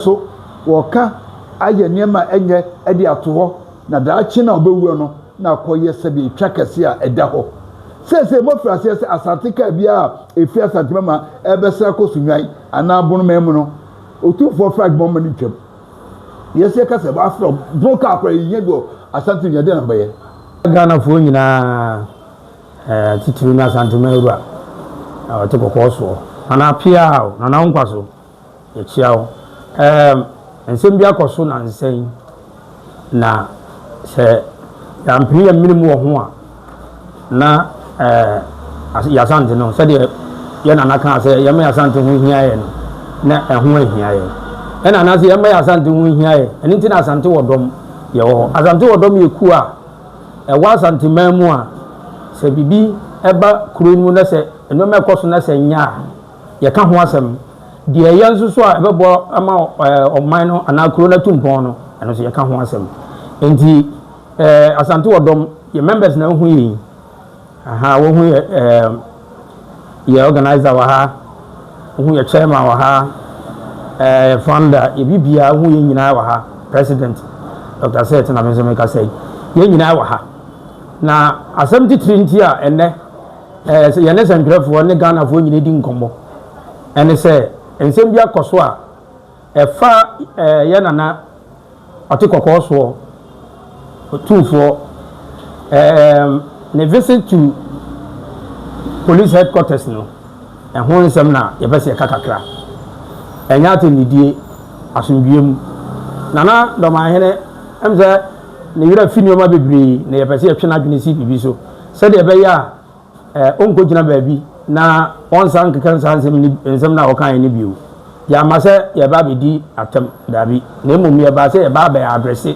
so woka aye niema enye ede ato na daachi na obewu no na akoye sebe etwa kase a eda ho sese mo frase se asantika bia efi asantima ma ebesra ko sunwan ana abono memu no otu for frag mo mani twam yesi kase ba afro broker akra yedo asanti yede na baye Ghana fo nyina titiri na asantima ewura te kokoso ana pia o na nkwaso ye chiao nsem bia koso na nsen na se yampini ya minimu wo ho a na yasante no se de ye na naka se ye me yasante ho hia ye no na eho ahia ye na na se ye me yasante ho hia ye eni nti na asante wodom ye wo asante wodom ye ku a wa asante mamu a se bibi eba kuro mu na se eno me koso na se nya ye ka ho asem de ye nso so a ebebo ama oman no ana kuro na tumpon no eno so ye ka ho asem enti asante wodom ye members na hu yi wo hu ye organizer wa ha hu ye chairman wa ha founder ye bibia hu ye nyina wa ha president Dr. Seth na menzo me ka say ye nyina wa ha na asem titrinti a enne ye ne sankrefo ne Ghana fo nyina di nkombo ene se ensem bia koso a fa ye nana otekokoso for ne visit to police headquarters no and ho nsem na ye bese kakakra enya atenidie asomdwem nana do ma hene emze ne yira finioma bebre na ye bese ye twena adwene si bibi so se de be ya onko gina baabi na onsan kekansa nsem na okan ni biu ya ma se ye ba bedi atem dabi na emom ye ba se ye ba ba address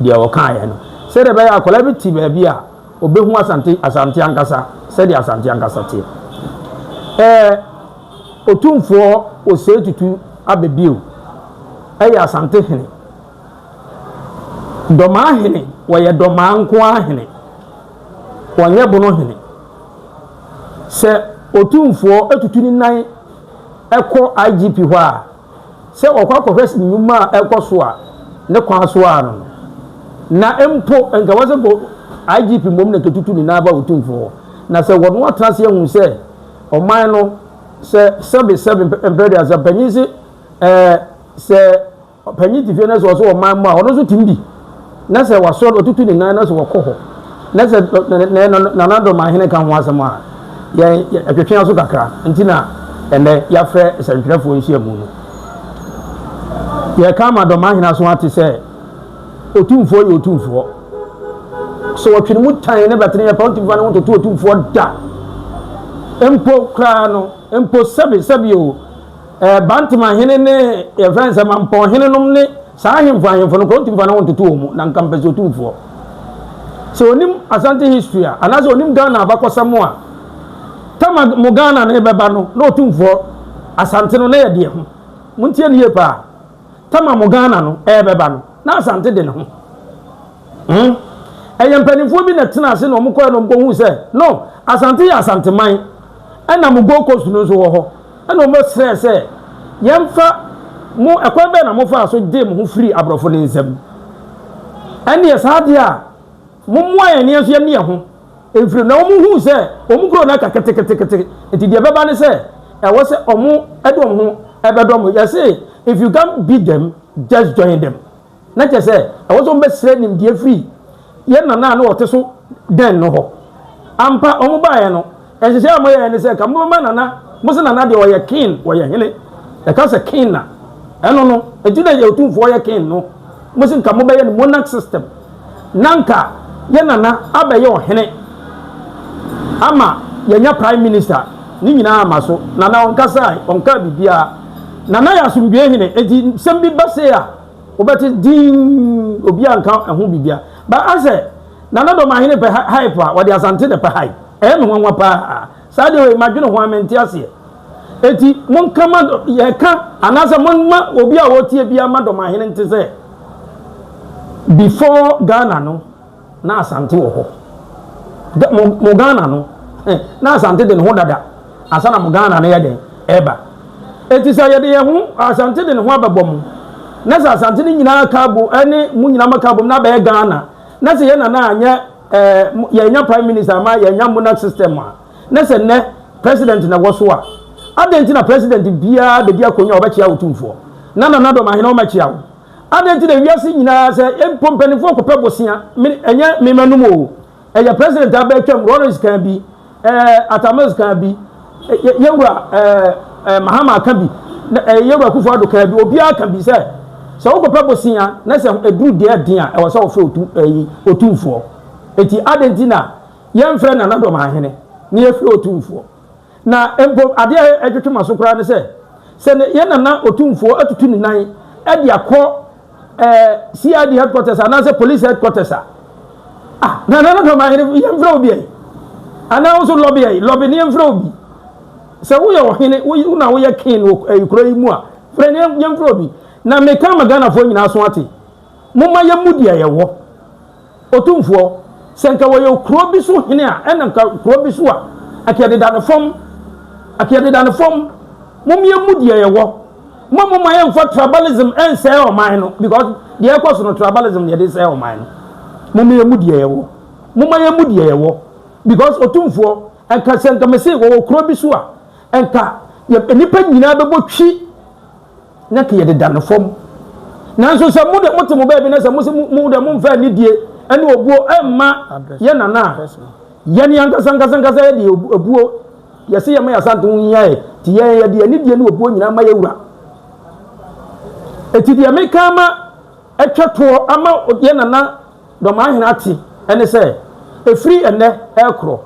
de okan ye no se de be ya kola bi ti baabi a obehu asante ankasa se de asante ankasa tie otumfo osetutu abebio eya asante hene doma hene woye doma nko ahene wonye bono hene se otumfo etutu ni nan eko IGP ho a se okwa professor nyuma ekoso a ne kwa so a no na empo enka wase bo IGP mom na ketutu ni na ba otumfo na se wonu atrase ehun se oman no se 77 emperor za panyisi se panyiti fi na so oman mu a ono so timbi na se waso otutu ni na so wokoho na se na nado ma hene kan ho asema ye atwetwe so kakra ntina ene ya frɛ sankrefo nhia mu no ye kama do ma hene so ate se otumfo ye otumfo so watwene mu tan ne betre ya pontifa ne wototo otumfo da empo kra no empo sabi o bantima hene ne ye fransa mampo hene nom ne saa hemfo no pontifa ne wototo mu na nkampezo otumfo so onim asante history anazo onim Ghana abakosamo a tama mo Ghana ne beba no na otumfo asante no na ye de ho muntie ne ye pa tama mo Ghana no beba no na asante de ne ho mpanimfo bi na tena ase na omukọ no mbohu se no asante ya asante man na mugo kosu no so wo ho na mo sere se yemfa mo ekwa be na mo fa so de mo free abrofo ne nsem ene ya saade a mo mo aye ne so ye ne ho efiri na omuhu se omukro na kaketekete enti de beba ne se wo se omu edom ho ebedom ya say if you can't beat them just join them na che se wo so mbe sere nim de free ye nana na wote so den no ho ampa omu baaye no ehye amoye ne se ka mo ma nana mo se nana de wo ye king wo ye hene e ka se king na eno no ejina ye otumfo ye king no mo se ka mo ba ye monarch system nanka ye nana abaye o hene ama ye nya prime minister ni nyina ama so nana onkasa onka bibia nana ya sumbie hene enti sembi base a obeti din obi anka ho bibia ba ase nana do ma hene pe hype a wodi asante de pe hype no nwa pa sa de we madwene ho amenti ase eti mon kama ye ka anasa mon ma obi a wotie bia ma do ma hene nte se before Ghana no na asante wo ho mo Ghana no na asante de ho dada asana mo Ghana na ye de eba eti sa ye de ye ho asante de ho ababom na sa asante ni nyina kabo ene mu nyina makabo na ba Ghana na se ye na na anya ye nya prime minister ma ye nya monarch system a na se ne president na wo so a adenti na president bia de dia konya obachia otumfo na do ma hena o machia wo adenti na wiase nyina se empompanifo ko pebosia enye memanum o eye president abetwam Lawrence kan bi Atamas kan bi yewura Mahama kan bi yewura Kufuor kan bi obi aka bi se wo ko pebosia na se eduru de din a e wo se wo fe otumfo eti adenti na yemfre na do ma hene na yefe otumfo na empo ade edwetwema so kra ne se ne ye na otumfo atutu ni nan e dia ko CID headquarters and say police headquarters na do ma hene yemfre obi ai ana also lobby ni yemfre obi se wo ye ohene wo na wo ye king ekuro yi mu a fre ne yemfre obi na me ka magana fo nyina so ate momma ye mudi ye wo otumfo se nka wo ye kuro bi so hene a ena nka kuro bi so a akede da no fom mum ye mudi ye wo momma ye mfa tribalism en say o man no because the equals no tribalism ye dey say o man no mum ye mudi ye wo momma ye mudi ye wo because otumfo enka se nka me say wo kuro bi so a enka ye nipa nyina be botwi na ke ye de da no fom nanso se mu de motemo ba bi na se mu de mu mfa ni die ene obuo emma ye nana ye ni ankasa ye de obuo ye se ye ma ya santu nyae ti ye de ni die ne obuo nyina ma ye wura eti de me kama etwato ama ye nana do ma hena ati ene se efri ene ekro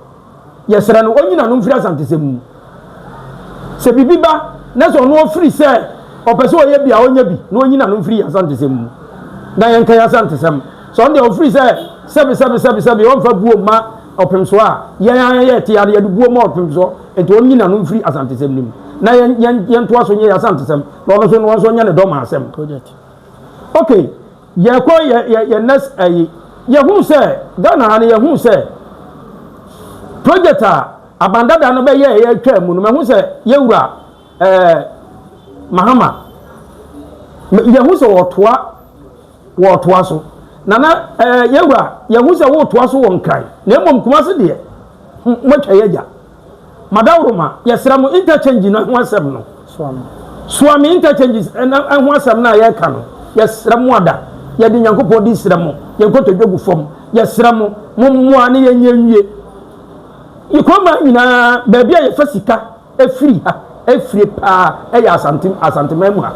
ye sere no onyina no mfiri asantese mu se bibiba na so no free se opese oye bia onya bi na onyina no mfiri asantese mu na ye nka ya asantese mu so nde o free se sebi on fa buo ma opemso a ye ti ade buo ma opemso enti onyina no mfiri asantese mu na ye nto aso nye asantese mu no so nya ne do ma asem project okay ye ko ye next ye hu se Ghana ha ne ye hu se project a abandada no be ye twa mu no me hu se ye wura Mahama ye hu se wotoa so nana yewura ye hu se wotoa so won kai na emom kuma se de motwa yeja madawroma ye sra mu interchange na ho asem no swami interchanges na ho asem na ye ka no ye sra mu ada ye de Nyankopɔ di sra mu ye nkotodwogu fom ye sra mu mu ane ye nyanwie ikoma nyina ba bia ye fasika efiri pa ya asantemam ha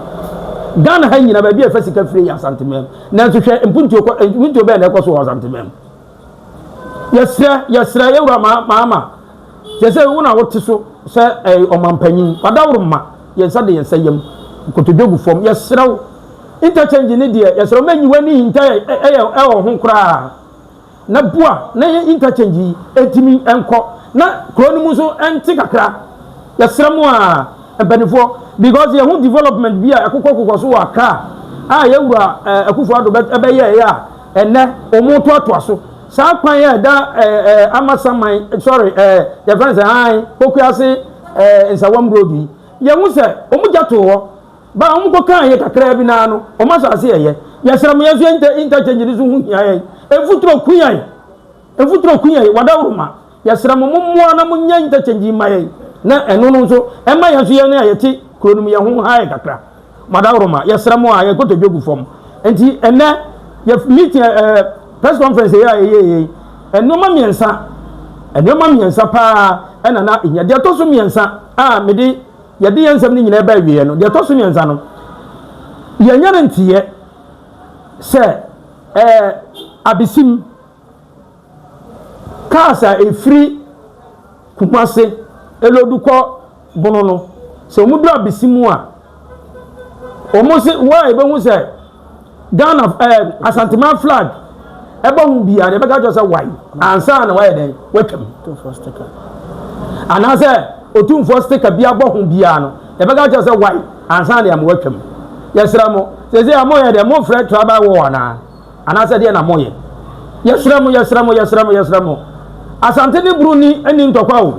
Ghana ha nyina ba bia fasika firi ya asantemam na so hwe mpuntuo be na ekoso asantemam yesra yewura mama yese wo na wote so se omampanyin padawroma yesa de yesa yam kotodwogu fom yesra interchange ne de yesra manyiwa ni hinta ho kra na bua na interchange etimi enko na kronimu so enti kakra yesra mu a empanifo because ye hu development bia akokoko so aka yewura Kufuor ebe ye ya ene omoto atoaso sa kwan ye da amasaman sorry ye friends okuase nsawam road ye hu se omujato ho ba omko kan ye kakra bi na no omasase ye yesra mu yeso interchange ni so hu hia ye efutro kuyan wadawruma yesra mu mumwa na munya interchange maye na eno no so ema yeso ye na ye ti kronum ye hu ha ye kakra madawroma yesra mu a ye kotodwogu fom enti ene ye meeting press conference ye enoma miensa pa ena na nya de to so miensa mede ye de yensam ni nyina ba wie no de to so miensa no ye nya ntiye se abisim kasa efri Kumase eloduko bono no se omudu abisimu a omusi wa ebe hu se Ghana Asantema flag ebe hu bia de be ga jo se wai ansa na wa den watwam to first sticker anase otumfo sticker bia bo hu bia no de be ga jo se wai ansa na am watwam yesra mo se amoye de mo fret traba wo ana anase de na moye yesra mo Asante ni bruni eni ntokwa o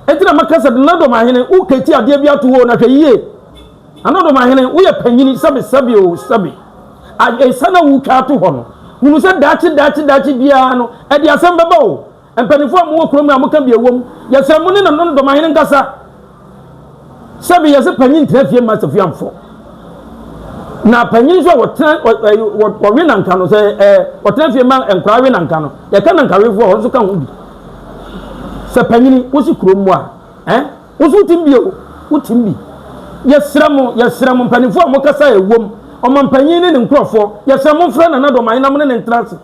etina makasa de nado ma hene uketi ade bia to wo na hwe yie anado mahene wo ye panyini sabi o sabi a sana wu ka to ho no hunu se dachi bia no e de asem beba o empanifo mo krom na mo ka bia wom ye se mo ne no do mahene nkasa sabi ye se panyin trafie ma se fiamfo na panyin so wo we nanka no se wo trafie ma enkra we nanka no ye ka nanka we fo ho so ka ho bi se panyini wo si krom mu a wo so timbio wo timbi yesramo mpanifo mo kasa ewom o mampanyin ne nkrofo yesramo mfra na do man na mo ne ntrase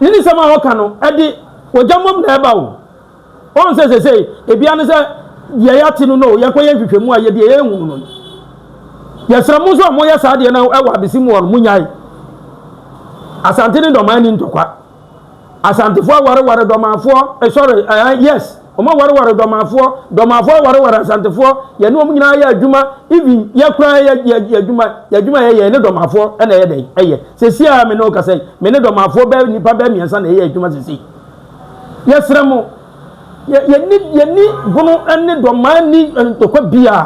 nini sama ho ka no edi ojamom na eba wo on se ebia ne se ye yati no yekoye nhwehwemu a ye de ye ehunu no yesramo so mo yesa de na ewa abisimu won munyai asante ne do man ni ntokwa asantefo ware do manfo sorry yes Oma ware domafo ware asantefo ye no nyina ya adwuma even ye kura ya adwuma ye ne domafo na ye den eye sesi a me no ka sei me ne domafo ba nipa ba miensa na ye adwuma sesi ye sremo ye ni bunu ene domani ntokwa bia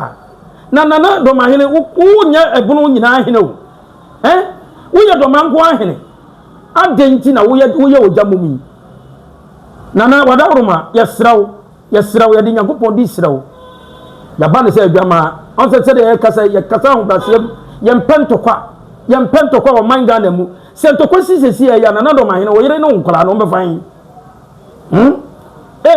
na domahene wo nya ebunu nyina ahene o wo ye domanko ahene adenti na wo ye ojamumi nana wadaruma yesraw ya di Nyankopon di sraw ya ba ne se adwama on se de ye kasa ho brase ye mpentokwa o manga na mu se ntokwa sisesi ya nana do mahene wo yire no nkola no mbefan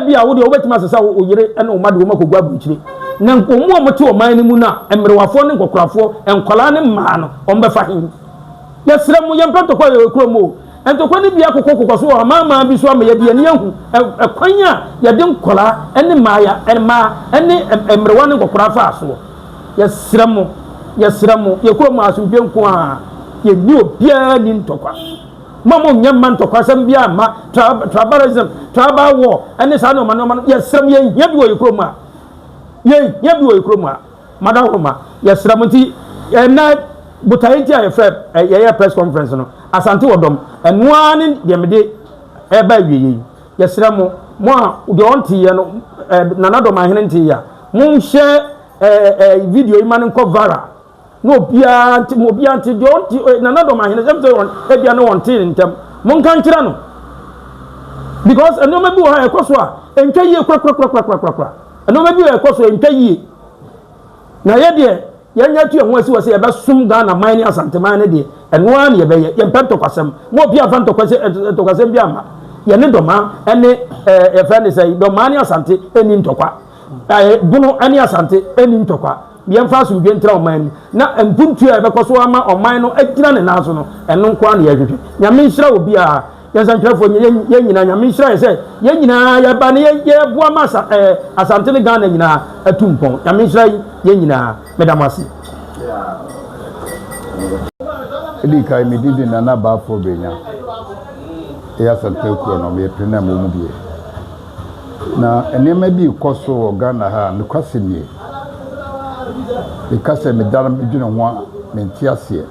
bia wo de wo betima sesa wo yire ene o made wo makogwa abuchire na nkomu o mete o man ni mu na emrewafo ne nkokorafo enkola ne ma no o mbefan yesra mu ye mpentokwa ye kromo entokwa ni bia kokoko so o mama bi so am ye de ne ahu ekwanya ye de nkola ene maaya ene emrewa ne nkokorafa aso yesra mu ye kromo asumpe nko a ye ni obia ni ntokwa mama nyamma ntokwa sam bia ma tribalism tribal war ene sa no man yesra mu ye hia bi wo ye kromo a madahoma yesra mu ti na butaiti a ye press conference no asante wodom enwani de mede eba wiye yesra mo a de onti ye no nanadom ahene nti ya mo share video imane nko vara no obia nti de onti nanadom ahene semse on ebia no onti ntem mo kan kira no because enoma bi wo ha ekoso a enka yie kwakwa enoma bi wo ekoso enka yie na ye de yanya tu ehun asi wose yebesum Ghana mine asante mine de enwa ne yebeye yempento kwasem mo bia fanto kwasem bia ma ye ne doma ene e friend say doma ne asante eni ntokwa bunu ani asante eni ntokwa bia mfa so bi ntra oman na empuntu e bekoso ama oman no agira ne naso no eno nkwa ne yehwehwe nyame nhira obi a yensantrafo ye nyina nyame nhira ye ye nyina ye ba ne ye bua masa asante ne Ghana nyina atumpon nyame nhira ye nyina medamasi Eli kai mi didi na ba fo benya ya sante ko no me prena mo mu die na enema bi koso Ghana ha me kwase nie e kase me dara me dwene ho me ntiase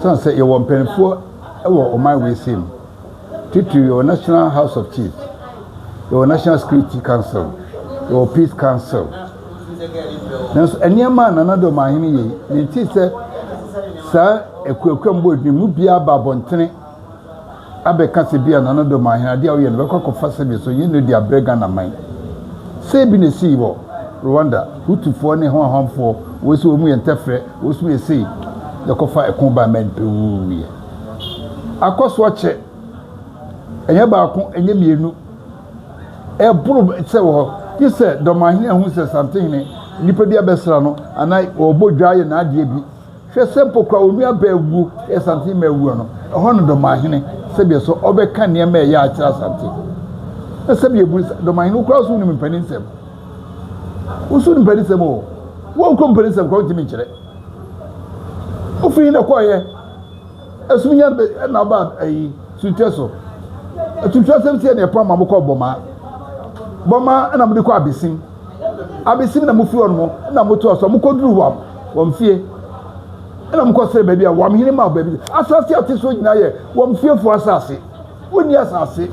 so say ye wo mpenfo e wo o my we sim titu your National House of Chiefs your National Security Council your Peace Council nanso enema nanado mahene ye ne ti se sa ekuekwa mbo ni mu bia ba bontene abeka se bia nanado mahene ade a wo ye no bekwa kofa se bi so ye no dia brega na man se bi ne si wo Rwanda hutufo ne ho ahomfo wo se wo mu ye ntefre wo su ye sei de kofa ekon ba men pewuye akoso che enye ba ko enye mienu e buru se wo ki se do mahene hu se something ne nipa bia besra no anai obodwaye na ade bi hwe sempo kwa onu abagu e something mawu no ho no do mahene se bi so obeka ne ma ya akira something e se bi ebu do mahene kwa so ni mpani nsem usu ni mpani nsem o wo ko mpani nsem kwa ntimi kire ofi na kwa ye esunya na ba ayi suteso atutua semse ne pa ma mo ko boma na mo de ko abesim na mo fi ono na mo to aso mo ko duru wam fie na mo ko sere ba bia wam hini ma ba bi asase atiso nyina ye wam fie fo asase woni asase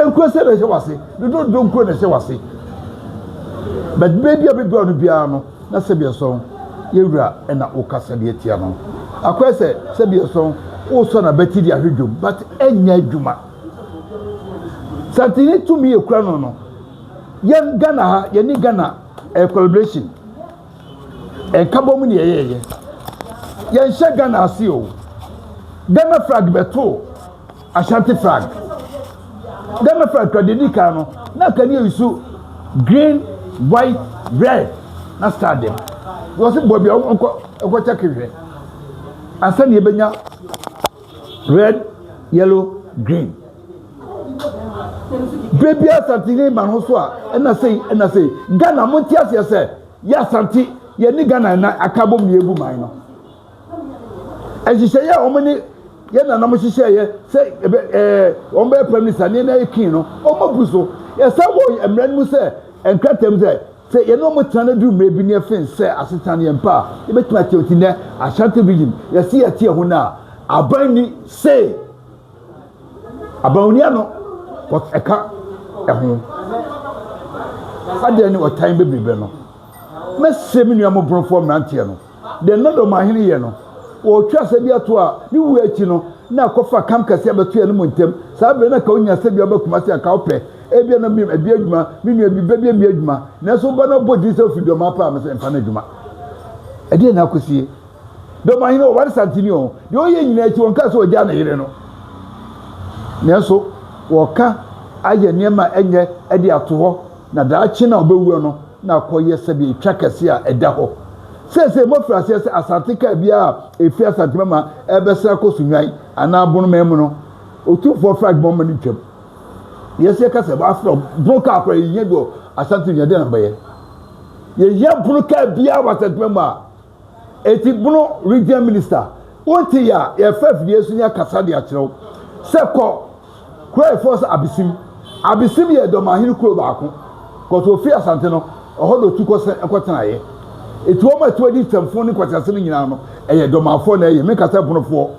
enko sere je wase do nko na je wase but baby abi bi onu bia no na sebia so yewura na okasa de etia no akwese sebia so wo so na beti di ahwedwom but enya adwuma Santini to me ekura no yen Ghana ha yen ni Ghana collaboration kabom ni yeye yen hye Ghana ase o Ghana flag beto Ashanti flag Ghana flag kradidika no na kan yusu green white red na stadium wo se bobi onko check hwe ansa ne benya red yellow green baby Santini man ho so a na sei Ghana mo ti ase se ya Santi ye ni Ghana na akabom ni egu man no ehihye ya omani ye na na mo hihye ye se omba prime minister ni na ekin no omabuso ye se wo emran mu se enkratem se ye no mo tana du mrebi ni afen se asetan ye mpa ye betima tioti ne Ashanti region ye se ye tie ho na aban ni se abawunia no what eka ehun ade ni otan bebrebe no mese mi nua mo bronfo mrantie no de no do mahene ye no o twa se bia to a ni wu achi no na kofa kam kase abeto ye no montem sa be na ka onya se bia bakuma se aka opɛ ebia no mi ebia adwuma mi nua bi bebia mi adwuma na so ba no bodi se ofido ma pa me se mfa na adwuma ade na akosie do mahene o wari Santini o de o ye nyina achi won ka se o ja na yire no na so woka aye niema enye ede ato na daachi na obewu no na akoye sebi twakase a eda ho sese mo frase se asantika bia efi asantima ma ebesa ko sunwan ana abunu memu no otufo flag bomb ni twam yesi ka se ba afro broka akra yin do asanti nya de na baye ye broka bia wasantima ma eti bunu regional minister wonti ya ye faf die sunya kasa de akiro se ko Kwe force abisim ye do mahiri kuro baako ko to fi asante no ohodo tuko se ekotena ye etu o ma to di tamfo ni kwatase ni nyina no eye do mafo na ye me kasa bunofo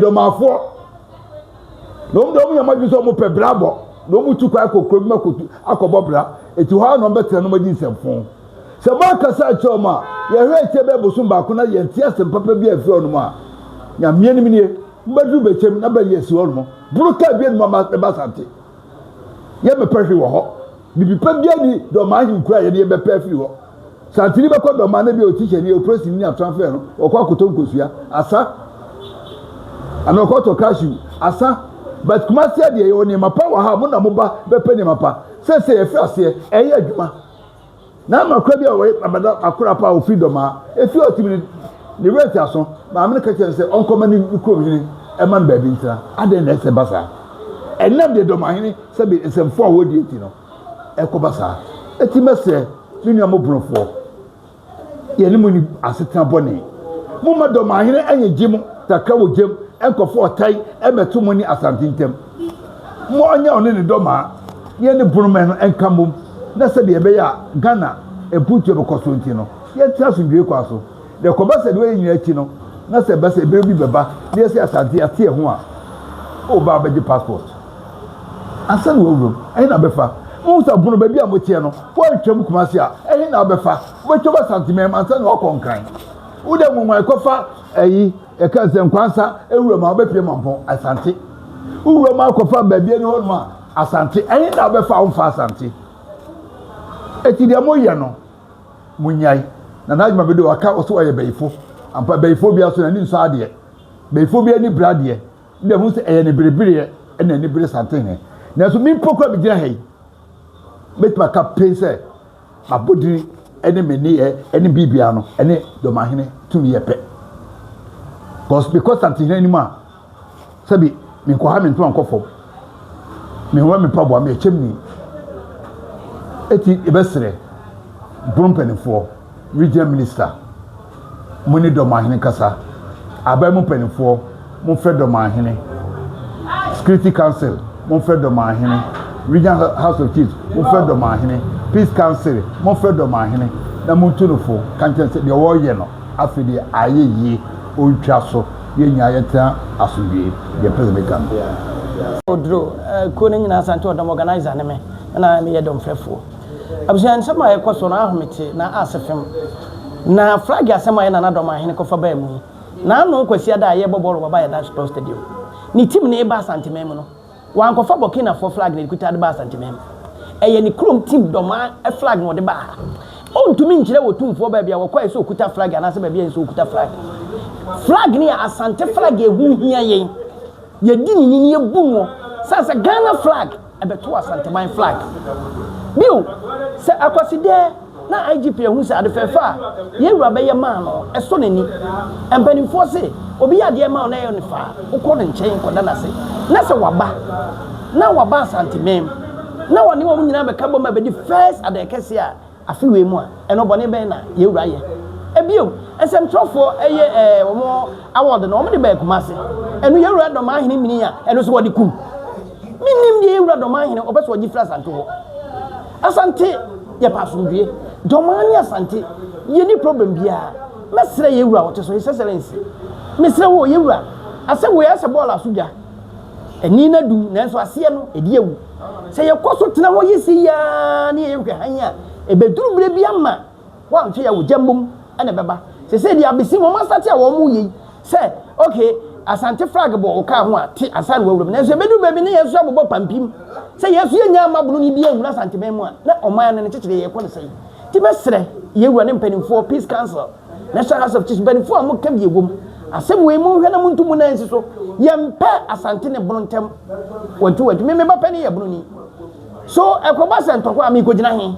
do mafo no ndo mu yamadu so mo pe brabo no mu tuko akokro bi makotu akobobra etu ha no betre no madi nsemfo se ba kasa choma ye hwe tebe bosum baako na ye ntia sem papa bi afi onu ma nya mie ni mnie mbadu bechem na ba yesi onu mo buruka bi no ma ba Santi ye me perfect wo ho bibi pa bia ni do ma hin kura ye ne be perfect wo Santini be ko do ma na bi o teacher ni o president ni transfer no o kwa kotonkosua asa ana ko to cash asa but kuma sia de ye oni mapa wa ha mo na mo ba be pe ni mapa se ye frase e ye adwuma na ma kura bi o we abada akura pa o freedom a efi o timi ni rate aso ma amene ka chen se onko mani kuro bi eman ba bi ntra ade na se basa enam de do mahene se bi semfo a wodi eti no ekobasa eti mese minu amobronfo ye ni muni asetan boni mo ma do mahene anye gim taka wo gem enkofo otai emeto muni asantintem mo anya one ne do ma ye ne brumen no enkamom na se bi ebe ya Ghana ebutu be kosonti no ye trasunwe kwa so de kobasa de we nyina eti no na se basa ebe bi beba na se asante ate ho a o ba be passport asan wo wuro ai na befa mo sa bunu ba bi a mo tie no wo twam kumase a ai na befa wo twaba santimem asan wo konkan wo de mo mai kofa ayi e ka se nkwansa ewuro ma obepie mampo asante wuro ma kofa ba bi ni ho ma asante ai na befa wo fa asante eti de mo ye no munyai na najma be do aka o so ye bayifo ampa bayifo bia so na ni nso ade bayifo bia ni brade nde hu se eye ne birebire e na ni bire santene na so mi pokwa bi gina hei betma ka pense abodi ene meni ene bibia no ene do mahene tumi ye pe because santene ni ma sabi mi ko ha mi nto ankofo mi ho mi pabo am e chemni eti ebesere brompenifo regional minister muni do mahene kasa abamu penifo mo fe do mahene security council mo fe do mahene regional house of chiefs mo fe do mahene peace council mo fe do mahene na mo tunufo kantense de wo ye no afidi ayeye o ntwa so ye nya yeta asubie de president kan odro ko ne nyina asante odom organizer ne me na me ye dom frefo abusuan nsɛm a ɛkɔ so na ahomete na asefem na flag asɛm a yɛ na dɔm ahene kɔfa baa mu na ano kwasi ada a yɛbɔ bɔɔlo baba yɛ da sport stadium ni team ne ba santemem no wankɔfa Burkina for flag ne kuta de ba santemem ɛyɛ ni krom team dɔm a flag no de ba ontumi nkyerɛ wɔ tumfoɔ baa bia wɔkɔ ɛsɛ okuta flag anaasɛ baa bia nso okuta flag ne yɛ asante flag ehu hia yɛn yɛdi ni ni ebu ngo sasa Ghana flag ɛbɛto asanteman flag bio sɛ akwaside na IGP ehu sɛ adefɛfa yɛwura bɛyɛ maa no ɛso n'ani mpanimfoɔ se obi yɛ adeɛ maa no ɛyɛ ne fa wokɔ ne nkyɛn kɔda na se na sɛ waba asanteman na wɔne wɔn nyinaa bɛka bɔ ma bɛdi first adekɛse a afiwe mu a ɛno bɔne bɛn na yɛwura yɛ ebio ɛsɛmtrɔfoɔ ɛyɛ wɔn award na wɔn de bɛɛ kumase ɛno yɛwura dɔm ahene mini a ɛno so wɔde kum minim de yɛwura dɔm ahene ɔbɛ so wɔgye fira asante hɔ asante yɛ pasomdue dɔm ahene asante yɛni problem biara mɛsrɛ yɛwura wɔte so his excellency mɛsrɛ wɔ yɛwura asɛ wɔ yɛ sɛ bɔɔl asodwa ɛni na dum nanso aseɛ no ɛdi ewu sɛ yɛkɔ so tena hɔ yɛsi yaa ne yɛhwɛ han a ɛbɛduru bere bi ama wɔamhwɛ yɛ wɔ gyambom ɛna bɛba sɛ di abesi mo masate a wɔn mu yi sɛ okay asante flag bɔ ɔka ho a te asan wɔwuram na so bedu baabi ne yesu abobɔ pampim sɛ yesu yɛ nya amabunu ni bi ehuna asante man mu a na ɔman no ne kyekyere yɛ kɔ ne sɛ ti bɛsrɛ yɛwura ne mpanimfoɔ peace council national house of chiefs mpanimfoɔ a mo ka bi egom asɛm wɔ mu hwɛ na mo ntumu na nsi so yɛmpɛ asante ne bono ntɛm wɔtu me ba pɛ ne yɛ bono ni so ɛkɔba sɛ ntɔkɔ a me kɔgyina he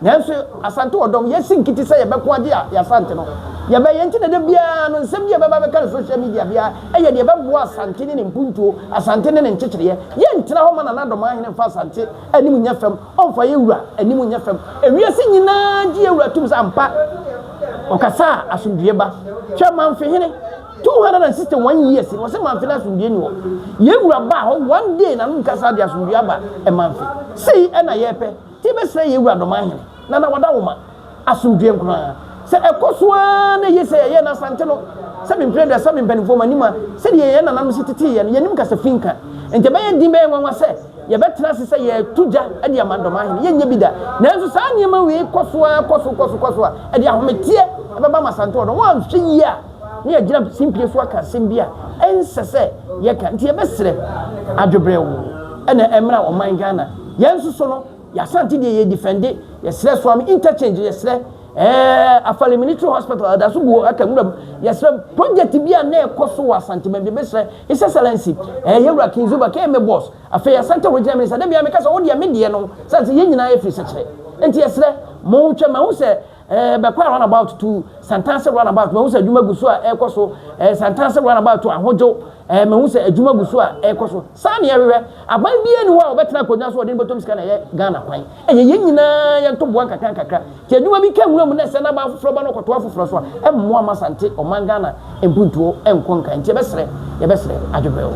nanso asante odom yesi nkiti sɛ yɛbɛko ade a yɛasante no yɛbɛyɛ nti na da bia no nsɛm bia bɛba bɛka no social media bia ɛyɛ de yɛbɛboa asante ne mpuntuo asante ne nkyekyereɛ yɛntena hɔ ma na dɔm ahene fa asante anim nya fam ɔmfa yɛwura anim nya fam ewiase nyinaa gye yɛwura tum sɛ ampa ɔkasa asomdue ba hwɛ manfehene 261 years no sɛ manfe na asomdue ni hɔ yɛwura ba hɔ one day na no nkasa de asomdue aba ɛmanfe sei ɛna yɛpɛ ti bɛsrɛ yɛwura dɔm ahene na wada woma asomdue nkora sɛ ɛkɔsoa na yɛsɛ yɛ na asante no sɛ mempere da sɛ mempanifo ma nima sɛ de yɛ nanam si tete yɛ no yɛnim kasa finka enti bɛyɛ din bɛyɛ nwanwa sɛ yɛbɛtena se sɛ yɛtu gya ɛde ama dɔm ahene yɛnyɛ bi da nanso saa nneɛma wei kɔsoa a ɛde ahometeɛ ɛbɛba ma asante ɔdɔ wɔanhwɛ yi a ne yɛgyina simpie so aka asɛm bi a ɛnsɛ sɛ yɛka nti yɛbɛsrɛ adwobrɛ wo ɛna ɛmmra ɔman Ghana yɛn nso so no yasante de ye defende yesre so am interchange yesre afale military hospital da so go aka nwura yesre project bi a na ekoso wasante ma bi besre his excellency yewura kinzuba ke me boss afa yasante regional minister da bia me kasa wo de me de no sanse ye nyina ye free sekere enti yesre mo twa ma wo se bekwa run about to Santanse run about ma wo se adwuma guso a ekoso Santanse run about to ahojo ma wo se adwuma guso a ekoso sa ne yewere aban bia ni wo a obetena konya so ode botom sika na ye Ghana kwan ye nyina ye to boan kakra ti adwuma bi ka nwura mu na se na ba foforo ba no koto afoforo so a emmo amasante o man Ghana empuntuo enkonkan ti ye besre adwobrewo